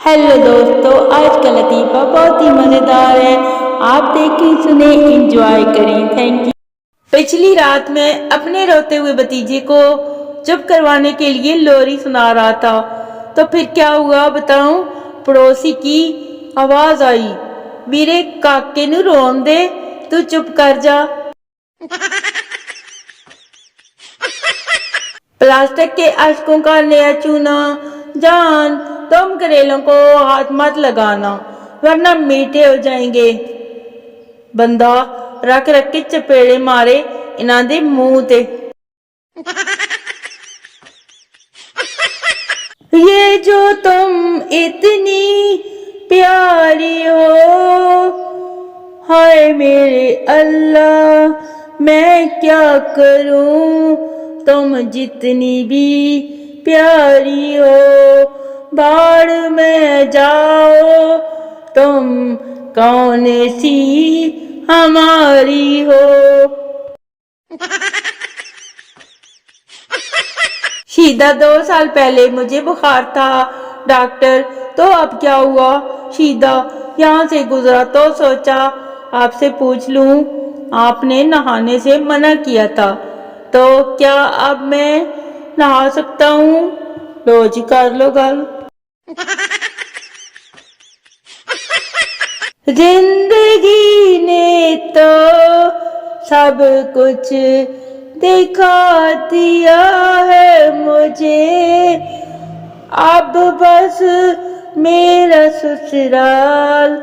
Hello दोस्तों, आज का लतीफ़ा बहुत ही मज़ेदार है। आप देखें, सुने, एंजॉय करें। Thank you. पिछली रात मैं अपने रोते हुए भतीजे को चुप करवाने के लिए लोरी सुना रहा था, तो फिर क्या हुआ बताऊं। पड़ोसी की आवाज आई, मेरे काके नू रोन दे, तू चुप कर जा। प्लास्टिक के अशकों का नया चूना, जान तुम करेलों को हाथ मत लगाना वरना मीठे हो जाएंगे। बंदा रख रख के चपेड़े मारे इन्हां दे मुंह ते। ये जो तुम इतनी प्यारी हो, हाय मेरे अल्लाह मैं क्या करूं, तुम जितनी भी प्यारी हो, बाढ़ में जाओ तुम कौन सी हमारी हो। शीदा 2 साल पहले मुझे बुखार था डॉक्टर, तो अब क्या हुआ। शीदा यहाँ से गुजरा तो सोचा आपसे पूछ लूं, आपने नहाने से मना किया था, तो क्या अब मैं नहा सकता हूँ। रोज कर लो गल। जिंदगी ने तो सब कुछ दिखा दिया है मुझे, अब बस मेरा ससुराल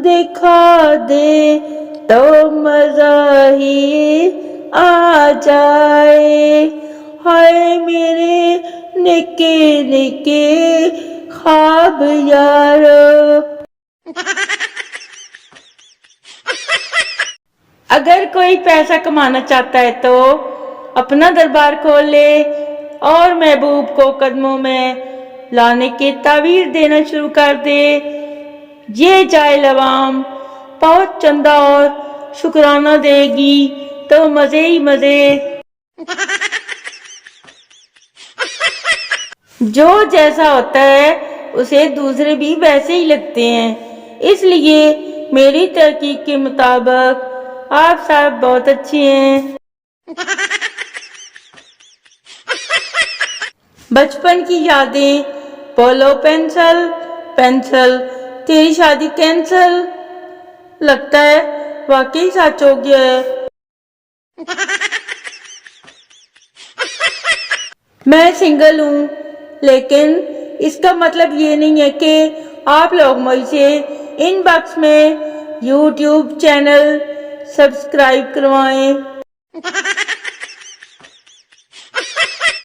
दिखा दे तो मजा ही आ जाए। हाय मेरे निके निके ख्वाब यारो। अगर कोई पैसा कमाना चाहता है तो अपना दरबार खोल ले और महबूब को कदमों में लाने के तावीर देना शुरू कर दे। ये जाए लवाम बहुत चंदा और शुक्राना देगी तो मजे ही मजे। जो जैसा होता है उसे दूसरे भी वैसे ही लगते हैं, इसलिए मेरी तहकीक के मुताबिक आप सब बहुत अच्छे हैं। बचपन की यादें, पोलो पेंसिल पेंसिल, तेरी शादी कैंसल, लगता है वाकई सच हो गया है। मैं सिंगल हूँ, लेकिन इसका मतलब ये नहीं है कि आप लोग मुझसे इनबॉक्स में YouTube चैनल सब्सक्राइब करवाएं।